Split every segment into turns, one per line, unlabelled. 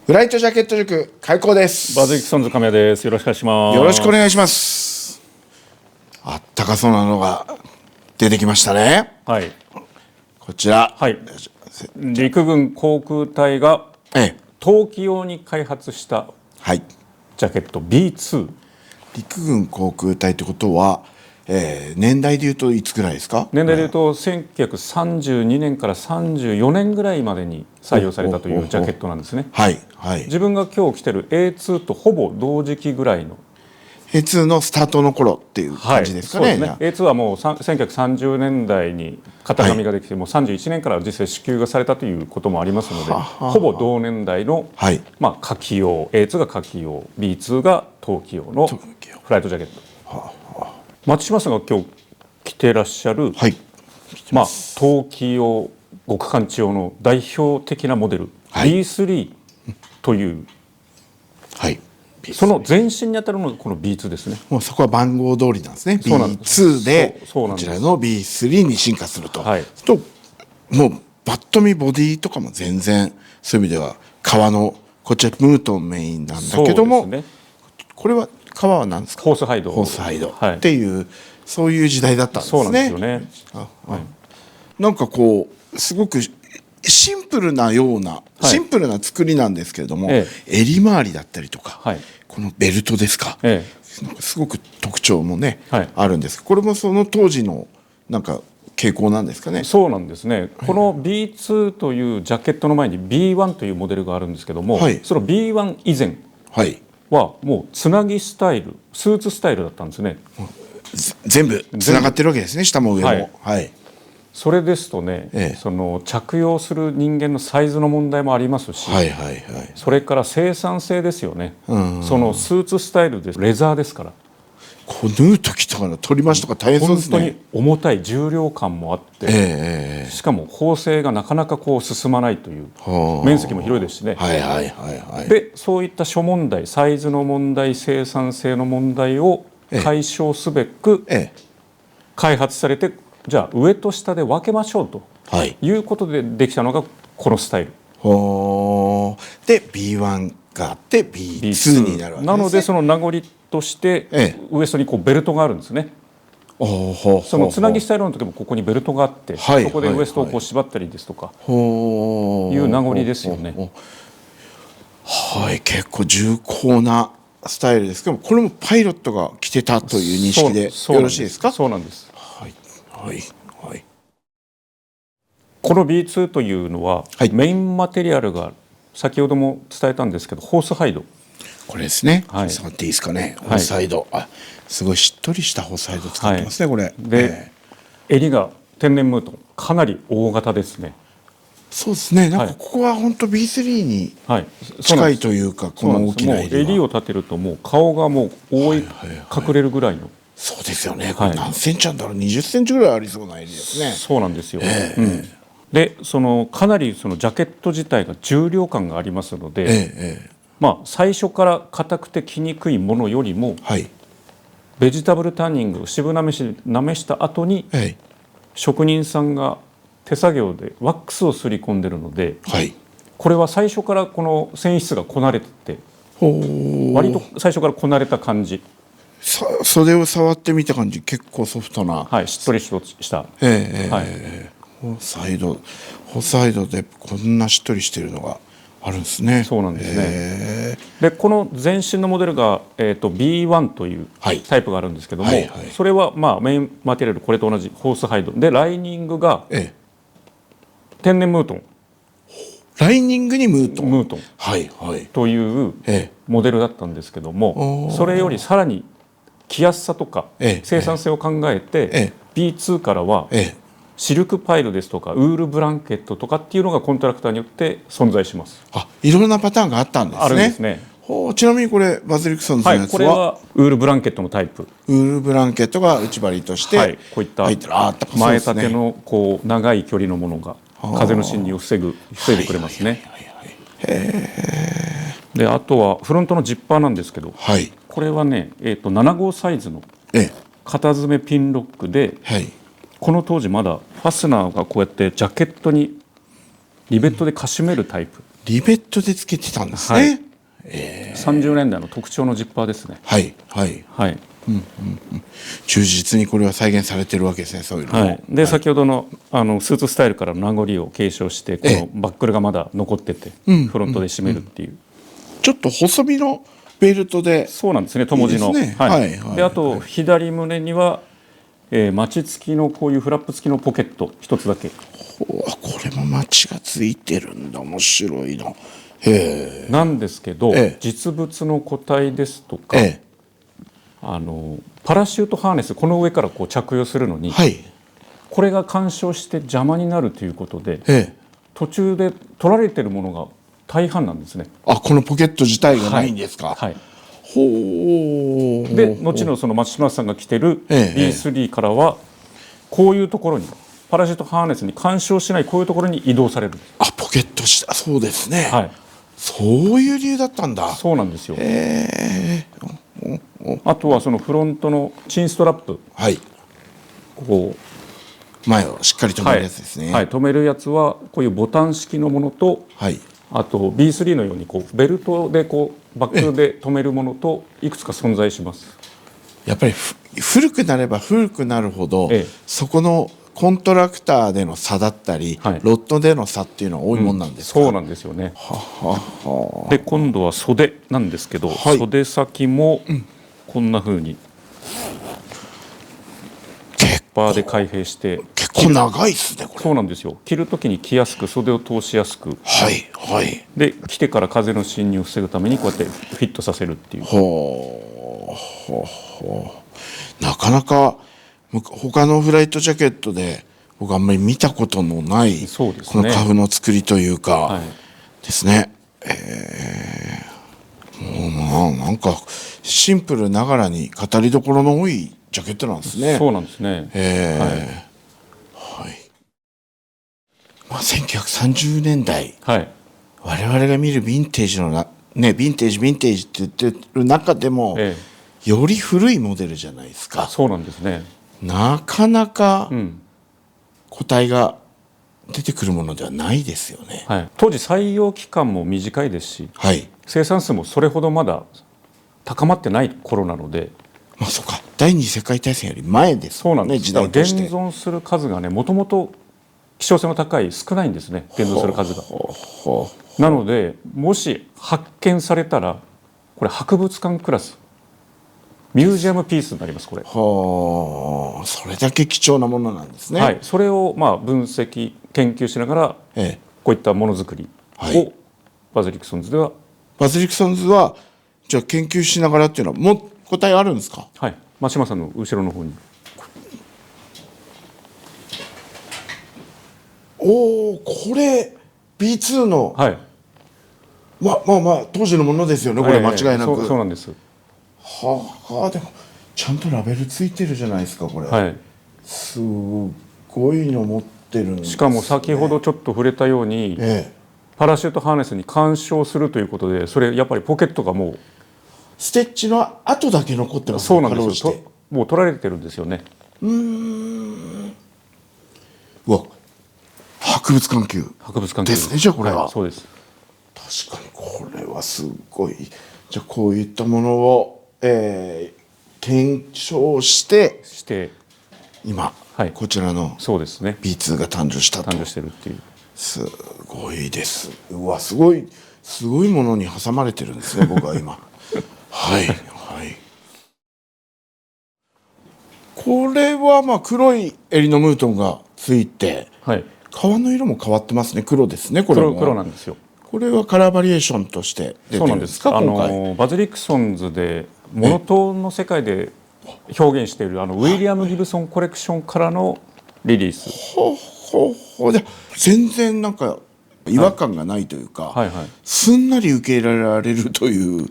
フライトジャケット塾開講です。
バズリキソンズ亀谷です。よろしくお願いします。
よろしくお願いします。あったかそうなのが出てきましたね。
はい。
こちら。
はい。陸軍航空隊が冬季用に開発したジャケット B2。
陸軍航空隊ってことは、年代でいうといつぐらいですか？
年代でいうと1932年から34年ぐらいまでに採用されたというジャケットなんですね。
はいはい。
自分が今日着てる A2 とほぼ同時期ぐらいの
A2 のスタートの頃っていう感じですかね。
はい、そうですね。A2 はもう1930年代に型紙ができて、もう31年から実際支給がされたということもありますので、ほぼ同年代の、夏季用、A2 が夏季用、B2 が冬季用のフライトジャケット。松島さんが今日着てらっしゃる、冬季用極寒地用の代表的なモデル、B3 という、その前身にあたるのがこの B2 ですね。
もうそこは番号通りなんですね。B2 でこちらの B3 に進化すると。ともうパッと見ボディとかも全然そういう意味では革のこっちはムートンメインなんだけども、これは革は何ですか？
ホースハイド。
ホースハイドっていう、そういう時代だったんですね。
そうなんですよね。
なんかこうすごくシンプルなような、シンプルな作りなんですけれども、襟周りだったりとか、このベルトですか、なんかすごく特徴もね、あるんです。これもその当時のなんか傾向なんですかね。
そうなんですね。この B2 というジャケットの前に B1 というモデルがあるんですけども、その B1 以前はもうつなぎスタイル、スーツスタイルだったんですね。
全部つながってるわけですね、下も上も。
それですとね、その着用する人間のサイズの問題もありますし、それから生産性ですよね。そのスーツスタイルでレザーですから、
こう縫う時とかの取り回しとか大変そうですね。
本当に重たい重量感もあって、しかも縫製がなかなかこう進まないという、面積も広いですしね。でそういった諸問題、サイズの問題、生産性の問題を解消すべく開発されて、じゃあ上と下で分けましょうということでできたのがこのスタイル。
で B1 があって B2 になるわけですね。
なのでその名残としてウエストにこうベルトがあるんですね。そのつなぎスタイルの時もここにベルトがあって、そこでウエストをこう縛ったりですとかいう名残ですよね。
結構重厚なスタイルですけども、これもパイロットが着てたという認識でよろしいですか？
そうなんです。この B2 というのは、メインマテリアルが先ほども伝えたんですけど、ホースハイド。
これですね。触っていいですかね。ホースハイド。すごいしっとりしたホースハイド使ってますね、これ。
で、襟が天然ムートン、かなり大型ですね。
そうですね。なんかここは本当 B3 に近いというか、この大きな襟は。
襟を立てるともう顔がもう覆い隠れるぐらいの。
そうですよね。これ何センチなんだろう。20センチぐらいありそうな襟ですね。
そうなんですよ。でそのかなりそのジャケット自体が重量感がありますので、最初から硬くて着にくいものよりも、ベジタブルターニング、渋なめした後に、職人さんが手作業でワックスをすり込んでるので、これは最初からこの繊維質がこなれてて、割と最初からこなれた感じ。
袖を触ってみた感じ、結構ソフトな、
しっとりした。
ホースハイドでこんなしっとりしてるのがあるんですね。
そうなんですね。でこの前身のモデルが、B1 というタイプがあるんですけども、それはメインマテリアルこれと同じホースハイドで、ライニングが天然ムートン。
ライニングにムート
ンというモデルだったんですけども、それよりさらに着やすさとか生産性を考えて B2 からはシルクパイルですとかウールブランケットとかっていうのがコントラクターによって存在します。
いろんなパターンがあったんですね。
あるんですね。
ちなみにこれバズリクソンズのやつは、
これはウールブランケットのタイプ。
ウールブランケットが内張りとして
こういった前立てのこう長い距離のものが風の侵入を防いでくれますね。であとはフロントのジッパーなんですけど、これはね、7号サイズの型詰めピンロックで、この当時まだファスナーがこうやってジャケットにリベットでかしめるタイプ
リベットでつけてたんですね。
はい、30年代の特徴のジッパーですね。
はいはいはい。忠実にこれは再現されてるわけですね、そういうのも。
はい、で、先ほどのスーツスタイルからの名残を継承して、このバックルがまだ残ってて、フロントで締めるっていう、
ちょっと細身のベルトで。
そうなんですね、友字の。で、あと左胸には、マチ付きのこういうフラップ付きのポケット一つだけ。
これもマチがついてるんだ、面白いな。
なんですけど、実物の個体ですとか、パラシュートハーネス、この上からこう着用するのに、これが干渉して邪魔になるということで、途中で取られてるものが大半なんですね。
このポケット自体がないんですか。
で、後のその松島さんが着てる B3 からはこういうところにパラシュートハーネスに干渉しないこういうところに移動される。
ポケットした、そうですね。そういう理由だったんだ。
そうなんですよ。あとはそのフロントのチンストラップ、
こう前をしっかり止めるやつですね。
止めるやつはこういうボタン式のものと、あと B3 のようにこうベルトでこうバックで止めるものといくつか存在します。
やっぱり古くなれば古くなるほど、そこのコントラクターでの差だったり、ロットでの差っていうのは多いもんなんですか。
そうなんですよね。で、今度は袖なんですけど、袖先もこんな風にバーで開閉して、
結構長いですね、これ。
そうなんですよ。着るときに着やすく、袖を通しやすく、で着てから風の侵入を防ぐためにこうやってフィットさせるっていう。
なかなか他のフライトジャケットで僕あんまり見たことのない、このカフの作りというかですね。もうなんかシンプルながらに語りどころの多いジャケットなんですね。
そうなんですね。
1930年代、我々が見るヴィンテージのヴィンテージって言ってる中でも、より古いモデルじゃないですか。
そうなんですね。
なかなか個体が出てくるものではないですよね。
当時採用期間も短いですし、生産数もそれほどまだ高まってない頃なので、
そうか、第二次世界大戦より前ですもんね、時代として。
現存する数がね、もともと希少性の高い少ないんですね、現存する数が。なので、もし発見されたらこれ博物館クラス、ミュージアムピースになります、これ。
それだけ貴重なものなんですね。
それを分析研究しながら、こういったものづくりをバズリクソンズでは。
バズリクソンズはじゃあ研究しながらっていうのはもう答えあるんですか。
松島さんの後ろの方に。
これ B2 の、当時のものですよね、これ間違いなく。
そうなんです。
でもちゃんとラベルついてるじゃないですか、これ。すごいの持ってるんですね。
しかも先ほどちょっと触れたように、パラシュートハーネスに干渉するということで、それやっぱりポケットがもう
ステッチの跡だけ残ってますね。
そうなんですよ。もう取られてるんですよね。
博物館級ですね、じゃあこれは。
そうです。
確かにこれはすごい。じゃあこういったものを、検証して今、こちらの B2 が誕生したと。
誕生してるっていう。
すごいです。すごいものに挟まれてるんですね、僕は今。これは黒い襟のムートンがついて、革の色も変わってますね。黒ですね、これも。
黒なんですよ。
これはカラーバリエーションとして出てるんですか。
バズリクソンズでモノトーンの世界で表現しているウィリアム・ギブソンコレクションからのリリース。全然なんか違和感がないというか、すんなり受け入れられるという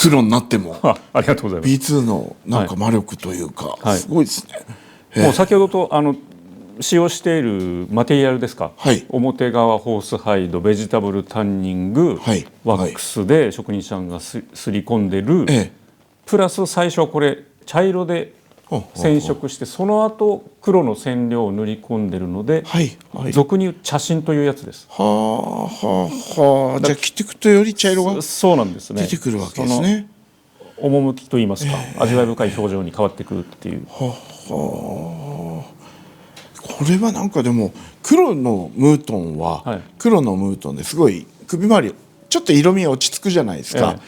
黒になってもありがとうございます。
B2 のなんか魔力というか、すごいですね。
もう先ほどと使用しているマテリアルですか、表側ホースハイド、ベジタブルタンニング、ワックスで職人さんがすり込んでる、プラス最初はこれ茶色で染色してその後黒の染料を塗り込んでるので、俗に言う茶芯というやつです。
はあはあ。じゃあ着ていくとより茶色が
そうなんですね。
出てくるわけですね。
趣といいますか、味わい深い表情に変わってくるっていう。
はあ。これはなんかでも黒のムートンは、黒のムートンですごい首周りちょっと色味落ち着くじゃないですか。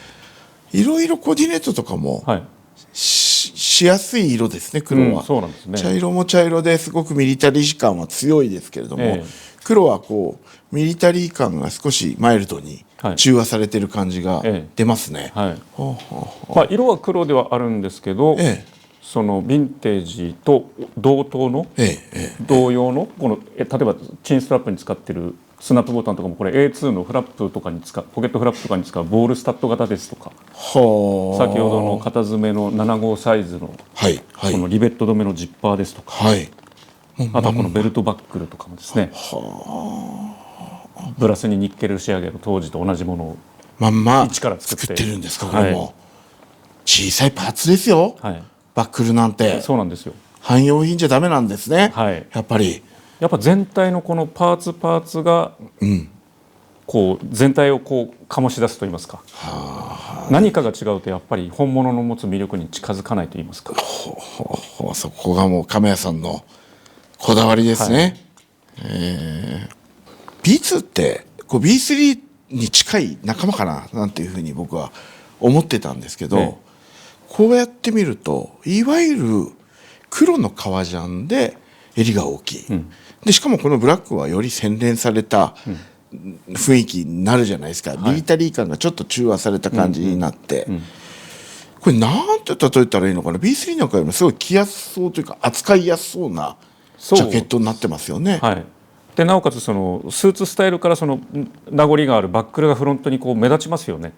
いろいろコーディネートとかも、しやすい色ですね、黒は。
そうなんですね。
茶色も茶色ですごくミリタリー感は強いですけれども、黒はこうミリタリー感が少しマイルドに中和されている感じが出ますね。
色は黒ではあるんですけど、そのヴィンテージと同等の、同様のこの例えばチンストラップに使ってるスナップボタンとかもこれ A2 のフラップとかに使うポケットフラップとかに使うボールスタッド型ですとか、先ほどの型詰めの7号サイズのこのリベット止めのジッパーですとか、あとはこのベルトバックルとかもですね、ブラスにニッケル仕上げの当時と同じものを
まんま
一から作って
るんですか。これも小さいパーツですよ、バックルなんて。
そうなんですよ。
汎用品じゃダメなんですね、やっぱり。
全体のこのパーツが、こう全体をこう醸し出すといいますか、何かが違うとやっぱり本物の持つ魅力に近づかないといいますか。
そこがもう亀谷さんのこだわりですね。B2 ってこう B3 に近い仲間かななんていうふうに僕は思ってたんですけど、こうやって見るといわゆる黒の革ジャンで襟が大きい、でしかもこのブラックはより洗練された雰囲気になるじゃないですか。ミリタリー感がちょっと中和された感じになって、これなんて例えたらいいのかな。 B3 なんかよりもすごい着やすそうというか扱いやすそうなジャケットになってますよね。
でなおかつそのスーツスタイルからその名残があるバックルがフロントにこう目立ちますよね。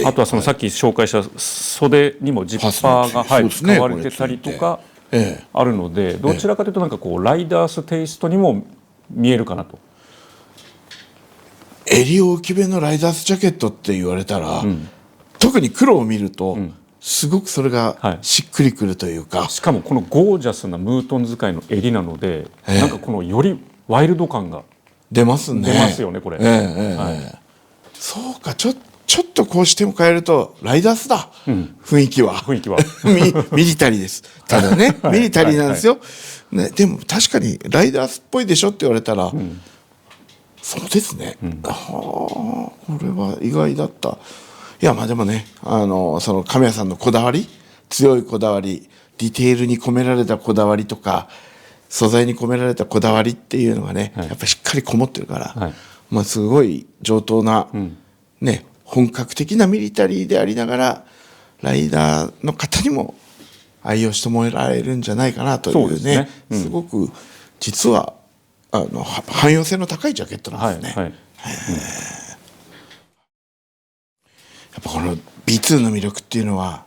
あとはそのさっき紹介した袖にもジッパーが使われてたりとかあるので、どちらかというとなんかこうライダーステイストにも見えるかなと。
襟大きめのライダースジャケットって言われたら、特に黒を見ると、すごくそれがしっくりくるというか、
しかもこのゴージャスなムートン使いの襟なので、なんかこのよりワイルド感が
出ますね。
出ますよねこれ。
そうか、ちょっとこうしても変えるとライダースだ、雰囲気はミリタリーです。ただね、ミリタリーなんですよ、でも確かにライダースっぽいでしょって言われたら、そうですね、これは意外だった。いや、まあでもね、その亀谷さんのこだわり、強いこだわり、ディテールに込められたこだわりとか素材に込められたこだわりっていうのがね、やっぱりしっかりこもってるから、まあすごい上等な、ね、本格的なミリタリーでありながらライダーの方にも愛用してもらえるんじゃないかなというね、すごく実は汎用性の高いジャケットなんですね。やっぱこの B2 の魅力っていうのは、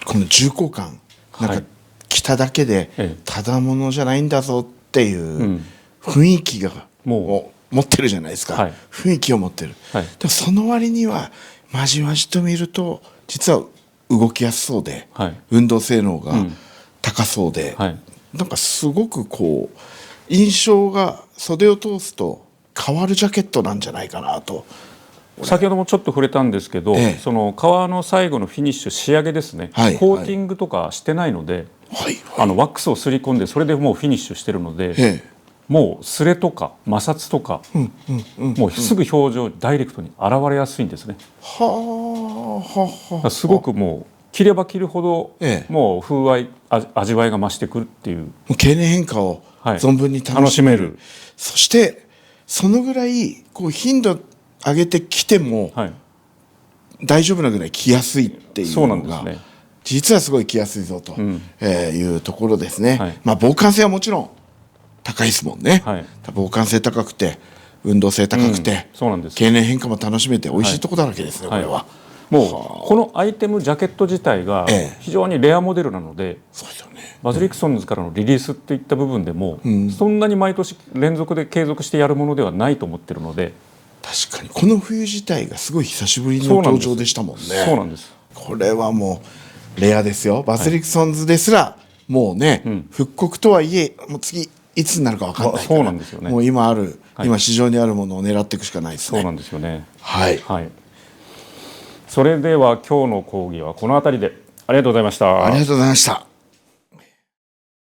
この重厚感、なんか着ただけでただものじゃないんだぞっていう雰囲気がもう持ってるじゃないですか、雰囲気を持ってる、でもその割にはまじまじと見ると実は動きやすそうで、運動性能が高そうで、なんかすごくこう印象が袖を通すと変わるジャケットなんじゃないかなと。
先ほどもちょっと触れたんですけど、その革の最後のフィニッシュ仕上げですね、コーティングとかしてないので、ワックスをすり込んでそれでもうフィニッシュしてるので、もうスレとか摩擦とか、もうすぐ表情ダイレクトに現れやすいんですね。すごくもう切れば切るほど、もう風合い味わいが増してくるっていう、
経年変化を存分に楽しめる、そしてそのぐらいこう頻度上げてきても大丈夫なぐらい着やすいっていうのが実はすごい着やすいぞというところですね。まあ防寒性はもちろん高いですもんね。防寒性高くて運動性高くて経年変化も楽しめて美味しいとこだらけですね、これは。
もうこのアイテムジャケット自体が非常にレアモデルなので、バズリクソンズからのリリースっていった部分でもそんなに毎年連続で継続してやるものではないと思ってるので。
確かにこの冬自体がすごい久しぶりの登場でしたもんね。
そうなんです。
これはもレアですよ。バズリクソンズですらもうね、復刻とはいえもう次いつになるか分かんないから、
そうなんですよね。
もう今市場にあるものを狙っていくしかないですね。
そうなんですよね。
はい、
それでは今日の講義はこの辺りで。ありがとうございました。
ありがとうございました。